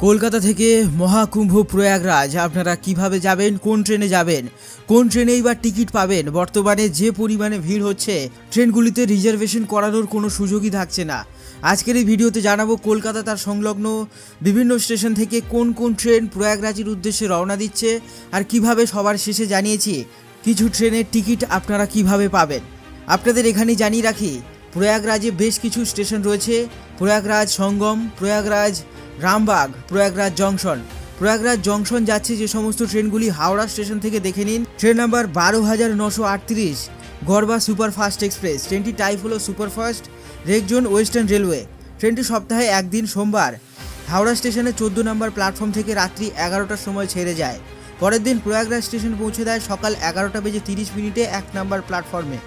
কলকাতা থেকে মহাকুম্ভ প্রয়াগরাজ আপনারা কিভাবে যাবেন, কোন ট্রেনে যাবেন, কোন ট্রেনেই বা টিকিট পাবেন। বর্তমানে যে পরিমাণে ভিড় হচ্ছে ট্রেনগুলিতে রিজার্ভেশন করানোর কোনো সুযোগই থাকছে না। আজকের এই ভিডিওতে জানাবো কলকাতা তার সংলগ্ন বিভিন্ন স্টেশন থেকে কোন কোন ট্রেন প্রয়াগরাজের উদ্দেশ্যে রওনা দিচ্ছে আর কিভাবে সবার শেষে জানিয়েছি কিছু ট্রেনের টিকিট আপনারা কিভাবে পাবেন। আপনাদের এখানে জানিয়ে রাখি প্রয়াগরাজে বেশ কিছু স্টেশন রয়েছে। প্রয়াগরাজ সঙ্গম, প্রয়াগরাজ রামবাগ, প্রয়াগরাজ জংশন। প্রয়াগরাজ জংশন যাচ্ছে যে সমস্ত ট্রেনগুলি হাওড়া স্টেশন থেকে দেখে নিন। Train number 12,938 Garba superfast express. ট্রেনটি টাইপ হলো সুপারফাস্ট, রেকজন ওয়েস্টার্ন রেলওয়ে। ট্রেনটি সপ্তাহে একদিন সোমবার হাওড়া স্টেশনে 14 নম্বর প্ল্যাটফর্ম থেকে রাত্রি 11টার সময় ছেড়ে যায়। পরের দিন প্রয়াগরাজ স্টেশন পৌঁছে দেয় সকাল 11:30 1 নম্বর প্ল্যাটফর্মে।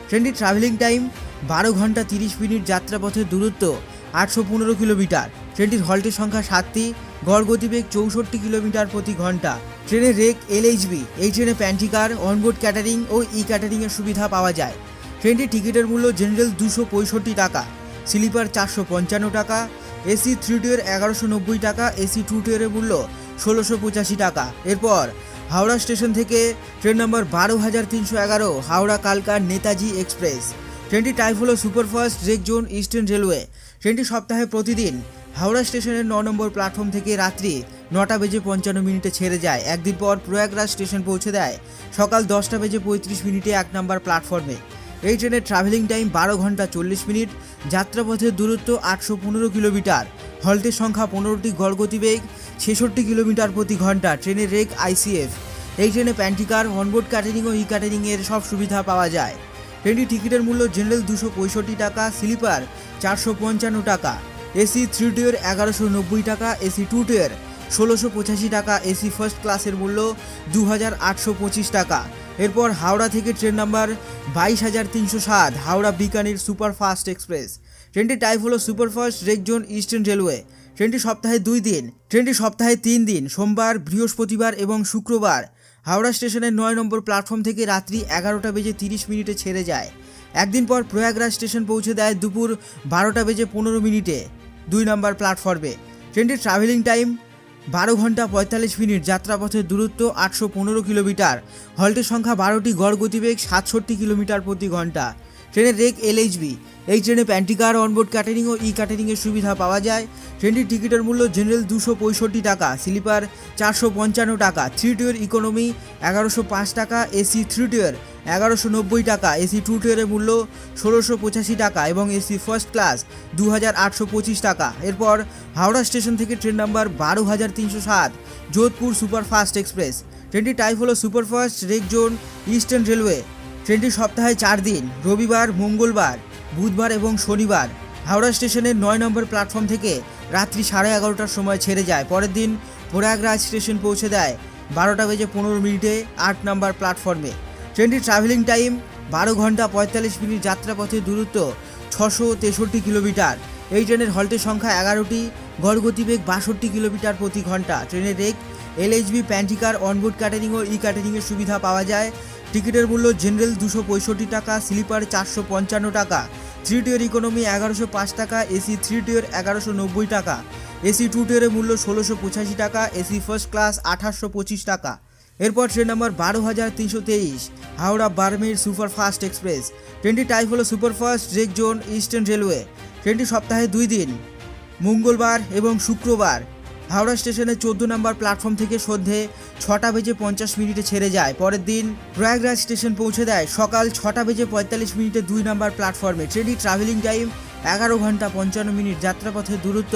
ট্রেনটির ট্রাভেলিং টাইম 12 ঘন্টা 30 মিনিট। যাত্রাপথের দূরত্ব 815 কিলোমিটার। ট্রেনটির হল্টের সংখ্যা 7টি, গড় গতিবেগ 64 কিলোমিটার প্রতি ঘন্টা। ট্রেনের রেক এলএইচবি। এই ট্রেনে প্যান্ট্রিকার, অনবোর্ড ক্যাটারিং ও ই ক্যাটারিংয়ের সুবিধা পাওয়া যায়। ট্রেনটির টিকিটের মূল্য জেনারেল 265 টাকা, স্লিপার 455 টাকা, এসি 3 টিয়ার 1190 টাকা, এসি 2 টিয়ারের মূল্য 1685 টাকা। এরপর হাওড়া স্টেশন থেকে ট্রেন নম্বর 12,311 হাওড়া কালকা নেতাজি এক্সপ্রেস। ট্রেনটি টাইপ হলো সুপারফাস্ট, রেকজন ইস্টার্ন রেলওয়ে। ট্রেনটি সপ্তাহে প্রতিদিন হাওড়া স্টেশনের 9 নম্বর প্ল্যাটফর্ম থেকে রাত্রি 9:55 ছেড়ে যায়। একদিন পর প্রয়াগরাজ স্টেশন পৌঁছে দেয় সকাল 10:35 1 নম্বর প্ল্যাটফর্মে। এই ট্রেনের ট্রাভেলিং টাইম 12 ঘন্টা 40 মিনিট। যাত্রাপথের দূরত্ব 815 কিলোমিটার। হল্টের সংখ্যা 15টি, গড় গতিবেগ 66 কিলোমিটার প্রতি ঘন্টা। ট্রেনের রেক আইসিএফ। এই ট্রেনে প্যান্ট্রিকার, অনবোর্ড ক্যাটারিং ও ই ক্যাটারিংয়ের সব সুবিধা পাওয়া যায়। ট্রেনটির টিকিটের মূল্য জেনারেল 265 টাকা, স্লিপার 455 টাকা, এসি 3 টিয়ার 1190 টাকা, এসি 2 টিয়ার 1685 টাকা, এসি ফার্স্ট ক্লাসের মূল্য 2825 টাকা। এরপর হাওড়া থেকে train number 22,307 Howrah Bikaner superfast express. ট্রেনটির টাইপ হলো সুপারফাস্ট, রেকজন ইস্টার্ন রেলওয়ে। ট্রেনটি সপ্তাহে 3 দিন সোমবার, বৃহস্পতিবার এবং শুক্রবার হাওড়া স্টেশনের 9 নম্বর প্ল্যাটফর্ম থেকে রাত্রি 11:30 ছেড়ে যায়। একদিন পর প্রয়াগরাজ স্টেশন পৌঁছে দেয় দুপুর 12:15 2 নম্বর প্ল্যাটফর্মে। ট্রেনটির ট্রাভেলিং টাইম 12 ঘন্টা 45 মিনিট। যাত্রাপথের দূরত্ব 815 কিলোমিটার। হল্টের সংখ্যা 12টি, গড় গতিবেগ 67 কিলোমিটার প্রতি ঘন্টা। ট্রেনের রেক এলএইচবি। এই ট্রেনে প্যান্ট্রিকার, অনবোর্ড ক্যাটারিং ও ই ক্যাটারিংয়ের সুবিধা পাওয়া যায়। ট্রেনটির টিকিটের মূল্য জেনারেল 265 টাকা, স্লিপার 455 টাকা, 3 টিয়ার ইকোনমি 1105 টাকা, এসি 3 টিয়ার 1190 টাকা, এসি 2 টিয়ারের মূল্য 1685 টাকা এবং এসি ফার্স্ট ক্লাস 2825 টাকা। এরপর হাওড়া স্টেশন থেকে train number 12,307 Jodhpur superfast express. ট্রেনটির টাইপ হলো সুপারফাস্ট, রেকজন ইস্টার্ন রেলওয়ে। ট্রেনটি সপ্তাহে 4 দিন রবিবার, মঙ্গলবার, বুধবার এবং শনিবার হাওড়া স্টেশনের 9 নম্বর প্ল্যাটফর্ম থেকে রাত্রি 11:30টার সময় ছেড়ে যায়। পরের দিন প্রয়াগরাজ স্টেশন পৌঁছে দেয় 12:15 8 নম্বর প্ল্যাটফর্মে। ট্রেনটির ট্রাভেলিং টাইম 12 ঘন্টা 45 মিনিট। যাত্রাপথের দূরত্ব 663 কিলোমিটার। এই ট্রেনের হল্টের সংখ্যা 11টি, গড় গতিবেগ 62 কিলোমিটার প্রতি ঘন্টা। ট্রেনের rake LHB, pantry car, onboard catering ও ই ক্যাটারিংয়ের সুবিধা পাওয়া যায়। টিকিটের মূল্য জেনারেল 265 টাকা, স্লিপার 455 টাকা, 3 টিয়ার ইকোনমি 1105 টাকা, এসি 3 টিয়ার 1190 টাকা, এসি 2 টিয়ারের মূল্য 1685 টাকা, এসি ফার্স্ট ক্লাস 2825 টাকা। এরপর ট্রেন নাম্বার 12,323 হাওড়া-বারমের সুপারফাস্ট এক্সপ্রেস। ট্রেনটির টাইপ হলো সুপারফাস্ট, রেকজন ইস্টার্ন রেলওয়ে। ট্রেনটি সপ্তাহে 2 দিন মঙ্গলবার এবং শুক্রবার হাওড়া স্টেশনের 14 নম্বর প্ল্যাটফর্ম থেকে সন্ধে 6:50 ছেড়ে যায়। পরের দিন প্রয়াগরাজ স্টেশন পৌঁছে দেয় সকাল 6:45 2 নম্বর প্ল্যাটফর্মে। ট্রেনটির ট্রাভেলিং টাইম 11 ঘন্টা 55 মিনিট। যাত্রাপথের দূরত্ব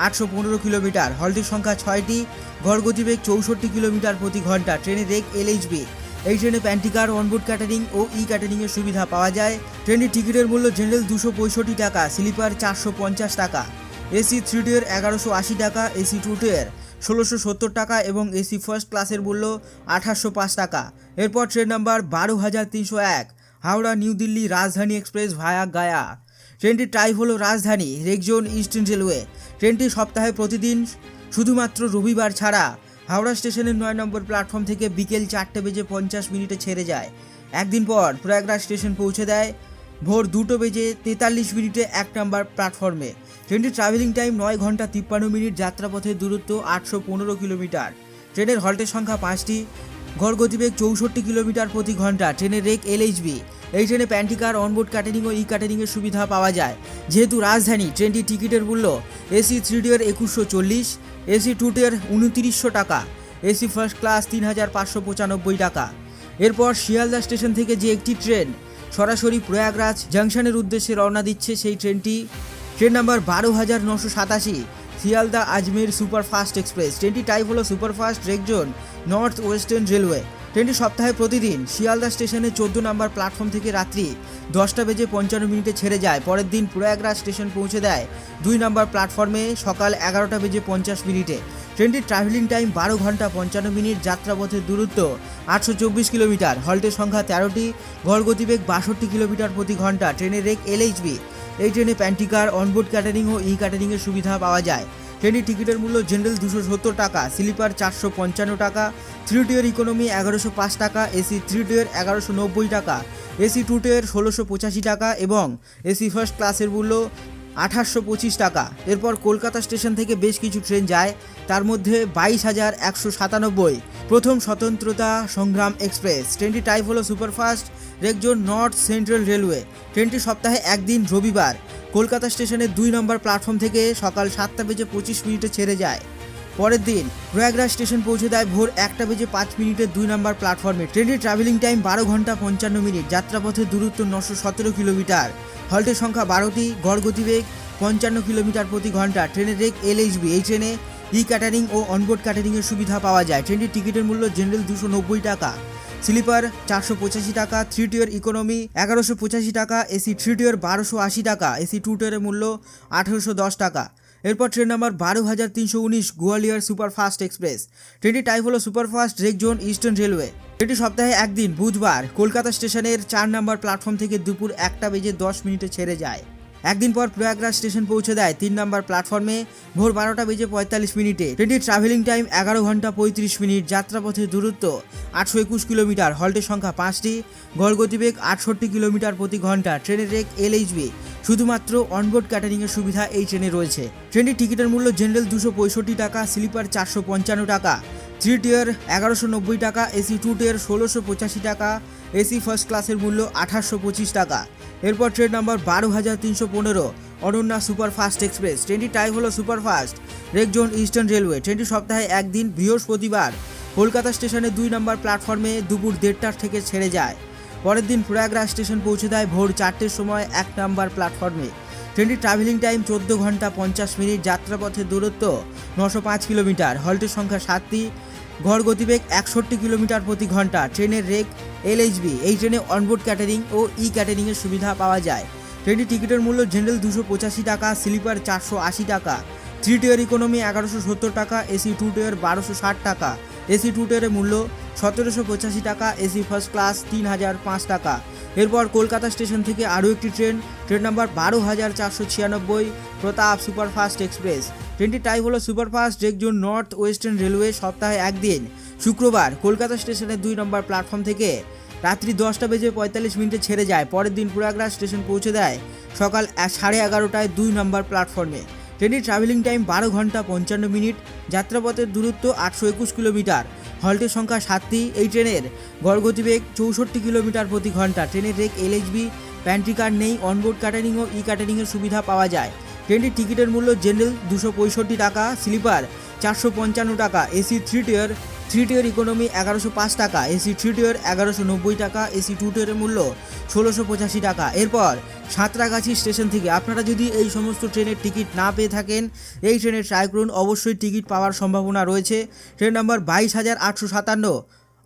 815 কিলোমিটার। হল্টের সংখ্যা 6টি, গড় গতিবেগ 64 কিলোমিটার প্রতি ঘন্টা। ট্রেনের রেক এলএইচবি। এই ট্রেনে প্যান্ট্রিকার, অনবোর্ড ক্যাটারিং ও ই ক্যাটারিংয়ের সুবিধা পাওয়া যায়। ট্রেনের টিকিটের মূল্য জেনারেল 265 টাকা, স্লিপার 450 টাকা, এসি 3 টিয়ার 1180 টাকা, এসি 2 টিয়ার 1670 টাকা এবং এসি ফার্স্ট ক্লাসের মূল্য 2805 টাকা। এরপর train number 12,301 Howrah new Delhi রাজধানী এক্সপ্রেস ভায়া গায়া। ট্রেনটির টাইপ হলো রাজধানী, রেকজন ইস্টার্ন রেলওয়ে। ট্রেনটি সপ্তাহে প্রতিদিন শুধুমাত্র রবিবার ছাড়া হাওড়া স্টেশনের 9 নম্বর প্ল্যাটফর্ম থেকে বিকেল 4:50 ছেড়ে যায়। একদিন পর প্রয়াগরাজ স্টেশন পৌঁছে দেয় ভোর 2:43 1 নম্বর প্ল্যাটফর্মে। ট্রেনটির ট্রাভেলিং টাইম 9 ঘন্টা 53 মিনিট, যাত্রাপথের দূরত্ব 815 কিলোমিটার। ট্রেনের হল্টের সংখ্যা 5টি, গড় গতিবেগ 64 কিলোমিটার প্রতি ঘন্টা। ট্রেনের রেক এলএইচবি। এই ট্রেনে প্যান্টিকার, অনবোর্ড ক্যাটারিং ও ই ক্যাটারিংয়ের সুবিধা পাওয়া যায়। যেহেতু রাজধানী, ট্রেনটির টিকিটের মূল্য এসি 3 টিয়ার 2140, এসি 2 টিয়ার 2900 টাকা, এসি ফার্স্ট ক্লাস 3595 টাকা। এরপর শিয়ালদা স্টেশন থেকে যে একটি ট্রেন সরাসরি প্রয়াগরাজ জাংশনের উদ্দেশ্যে রওনা দিচ্ছে, সেই ট্রেনটি ট্রেন নাম্বার 12987, শিয়ালদা আজমের সুপারফাস্ট এক্সপ্রেস। ট্রেনটি টাইপ হলো সুপারফাস্ট রেকজন নর্থ ওয়েস্টার্ন রেলওয়ে। ট্রেনটি সপ্তাহে প্রতিদিন শিয়ালদা স্টেশনে 14 নম্বর প্ল্যাটফর্ম থেকে রাত্রি 10:55 ছেড়ে যায়। পরের দিন প্রয়াগরাজ স্টেশন পৌঁছে দেয় 2 নম্বর প্ল্যাটফর্মে সকাল 11:50। ট্রেনটির ট্রাভেলিং টাইম 12 ঘন্টা 55 মিনিট, যাত্রাপথের দূরত্ব 824 কিলোমিটার। হল্টের সংখ্যা 13টি, গড় গতিবেগ 62 কিলোমিটার প্রতি ঘন্টা। ট্রেনের রেক এলএইচবি। এই ট্রেনে প্যান্টিকার, অনবোর্ড ক্যাটারিং ও ই ক্যাটারিংয়ের সুবিধা পাওয়া যায়। ট্রেনটির টিকিটের মূল্য জেনারেল 270 টাকা, স্লিপার 455 টাকা, 3 টিয়ার ইকোনমি 1105 টাকা, এসি 3 টিয়ার 1190 টাকা, এসি 2 টিয়ার 1685 টাকা এবং এসি ফার্স্ট ক্লাসের মূল্য 2825 টাকা। এরপর কলকাতা স্টেশন থেকে বেশ কিছু ট্রেন যায়, তার মধ্যে 22,197 প্রথম স্বতন্ত্রতা সংগ্রাম এক্সপ্রেস। ট্রেনটি টাইপ হলো সুপারফাস্ট রেকজন নর্থ সেন্ট্রাল রেলওয়ে। ট্রেনটি সপ্তাহে একদিন রবিবার কলকাতা স্টেশনের 2 নম্বর প্ল্যাটফর্ম থেকে সকাল 7:25 ছেড়ে যায়। পরের দিন প্রয়াগরাজ স্টেশন পৌঁছে দেয় ভোর 1:05 2 নম্বর প্ল্যাটফর্মে। ট্রেনটির ট্রাভেলিং টাইম 12 ঘন্টা 55 মিনিট, যাত্রাপথের দূরত্ব 917 কিলোমিটার। হল্টের সংখ্যা 12টি, গড় গতিবেগ 55 কিলোমিটার প্রতি ঘন্টা। ট্রেনের রেক এলএইচবি। এই ট্রেনে ই ক্যাটারিং ও অনবোর্ড ক্যাটারিংয়ের সুবিধা পাওয়া যায়। ট্রেনটির টিকিটের মূল্য জেনারেল 290 টাকা, স্লিপার 485 টাকা, 3 টিয়ার ইকোনমি 1185 টাকা, এসি 3 টিয়ার 1280 টাকা, এসি 2 টিয়ারের মূল্য 1810 টাকা। এরপর train number 12319 Gwalior superfast express. ট্রেনটি টাইপ হলো সুপারফাস্ট রেকজন ইস্টার্ন রেলওয়ে। এটি সপ্তাহে একদিন বুধবার কলকাতা স্টেশনের 4 নম্বর প্ল্যাটফর্ম থেকে দুপুর 1:10 ছেড়ে যায়। একদিন পর প্রয়াগরাজ স্টেশন পৌঁছে দেয় 3 নম্বর প্ল্যাটফর্মে ভোর 12:45। ট্রেনটির ট্রাভেলিং টাইম 11 ঘন্টা 35 মিনিট, যাত্রাপথের দূরত্ব 821 কিলোমিটার। হল্টের সংখ্যা 5টি, গড় গতিবেগ 68 কিলোমিটার প্রতি ঘন্টা। ট্রেনের রেক এলএইচবি। শুধুমাত্র অনবোর্ড ক্যাটারিংয়ের সুবিধা এই ট্রেনে রয়েছে। ট্রেনটির টিকিটের মূল্য জেনারেল 265 টাকা, স্লিপার 455 টাকা, 3 টিয়ার 1190 টাকা, এসি 2 টিয়ার 1685 টাকা, এসি ফার্স্ট ক্লাসের মূল্য 2825 টাকা। এরপর train number 12315 Ananya superfast express. ট্রেনটি টাইপ হলো সুপারফাস্ট রেকজন ইস্টার্ন রেলওয়ে। ট্রেনটি সপ্তাহে একদিন বৃহস্পতিবার কলকাতা স্টেশনের 2 নম্বর প্ল্যাটফর্মে দুপুর 1:30 থেকে ছেড়ে যায়। পরের দিন প্রয়াগরাজ স্টেশন পৌঁছে দেয় ভোর 4টের সময় 1 নম্বর প্ল্যাটফর্মে। ট্রেনটির ট্রাভেলিং টাইম 14 ঘন্টা 50 মিনিট, যাত্রাপথের দূরত্ব 905 কিলোমিটার। হল্টের সংখ্যা 7টি, গড় গতিবেগ 61 কিলোমিটার প্রতি ঘন্টা। ট্রেনের রেক এলএইচবি। এই ট্রেনে অনবোর্ড ক্যাটারিং ও ই ক্যাটারিংয়ের সুবিধা পাওয়া যায়। ট্রেনটির টিকিটের মূল্য জেনারেল 285 টাকা, স্লিপার 480 টাকা, 3 টিয়ার ইকোনমি 1170 টাকা, এসি 2 টিয়ার 1260 টাকা, এসি 2 টিয়ারের মূল্য 1785 টাকা, এসি ফার্স্ট ক্লাস 3005 টাকা। এরপর কলকাতা স্টেশন থেকে আরও একটি ট্রেন নাম্বার 12496 প্রতাপ সুপারফাস্ট এক্সপ্রেস। ট্রেনটি টাইপ হলো সুপারফাস্ট রেকজন নর্থ ওয়েস্টার্ন রেলওয়ে। সপ্তাহে একদিন শুক্রবার কলকাতা স্টেশনের 2 নম্বর প্ল্যাটফর্ম থেকে রাত্রি 10:45 ছেড়ে যায়। পরের দিন প্রয়াগরাজ স্টেশন পৌঁছে দেয় সকাল 11:30 2 নম্বর প্ল্যাটফর্মে। ট্রেনটির ট্রাভেলিং টাইম 12 ঘন্টা 55 মিনিট, যাত্রাপথের দূরত্ব 821 কিলোমিটার। হল্টের সংখ্যা 7টি। এই ট্রেনের গড় গতিবেগ 64 কিলোমিটার প্রতি ঘন্টা। ট্রেনের রেক এলএইচবি। প্যান্ট্রিকার নেই, অনবোর্ড ক্যাটারিং ও ই ক্যাটারিংয়ের সুবিধা পাওয়া যায়। ট্রেনটির টিকিটের মূল্য জেনারেল 265 টাকা, স্লিপার 455 টাকা, এসি 3 টিয়ার ইকোনমি 1105 টাকা, এসি 3 টিয়ার 1190 টাকা, এসি 2 টিয়ারের মূল্য 1685 টাকা। এরপর সাঁতরাগাছি স্টেশন থেকে আপনারা যদি এই সমস্ত ট্রেনের টিকিট না পেয়ে থাকেন, এই ট্রেনে ট্রাই করুন, অবশ্যই টিকিট পাওয়ার সম্ভাবনা রয়েছে। Train number 22857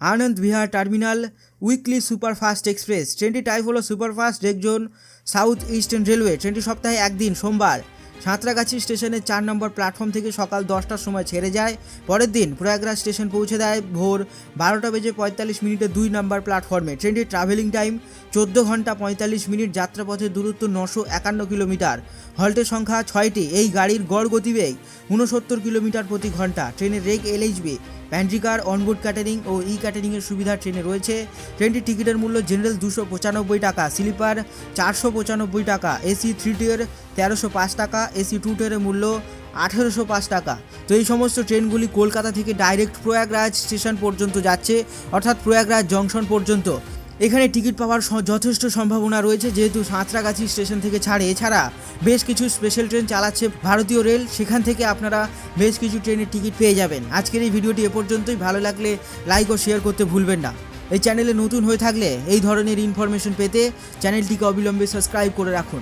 Anand Vihar terminal weekly superfast express. ট্রেনটি টাইপ হলো superfast rake zone south eastern railway. ট্রেনটি সপ্তাহে একদিন সোমবার সাঁতরাগাছি স্টেশনের 4 নম্বর প্ল্যাটফর্ম থেকে সকাল 10টার সময় ছেড়ে যায়। পরের দিন প্রয়াগরাজ স্টেশন পৌঁছে দেয় ভোর 12:45 2 নম্বর প্ল্যাটফর্মে। ট্রেনটির ট্রাভেলিং টাইম 14 ঘন্টা 45 মিনিট, যাত্রাপথের দূরত্ব 951 কিলোমিটার। হল্টের সংখ্যা 6টি। এই গাড়ির গড় গতিবেগ 69 কিলোমিটার প্রতি ঘন্টা। ট্রেনের rake LHB. Pantry car, onboard catering ও ই ক্যাটারিংয়ের সুবিধা ট্রেনে রয়েছে। ট্রেনটির টিকিটের মূল্য জেনারেল 295 টাকা, স্লিপার 495 টাকা, এসি 3 টিয়ার 1305 টাকা, এসি 2 টিয়ারের মূল্য 1805 টাকা। তো এই সমস্ত ট্রেনগুলি কলকাতা থেকে ডাইরেক্ট প্রয়াগরাজ স্টেশন পর্যন্ত যাচ্ছে, অর্থাৎ প্রয়াগরাজ জংশন পর্যন্ত। এখানে টিকিট পাওয়ার যথেষ্ট সম্ভাবনা রয়েছে, যেহেতু সাঁতরাগাছি স্টেশন থেকে ছাড়ে। এছাড়া বেশ কিছু স্পেশাল ট্রেন চালাচ্ছে ভারতীয় রেল, সেখান থেকে আপনারা বেশ কিছু ট্রেনের টিকিট পেয়ে যাবেন। আজকের এই ভিডিওটি এ পর্যন্তই। ভালো লাগলে লাইক ও শেয়ার করতে ভুলবেন না। এই চ্যানেলে নতুন হয়ে থাকলে এই ধরনের ইনফরমেশন পেতে চ্যানেলটিকে অবিলম্বে সাবস্ক্রাইব করে রাখুন।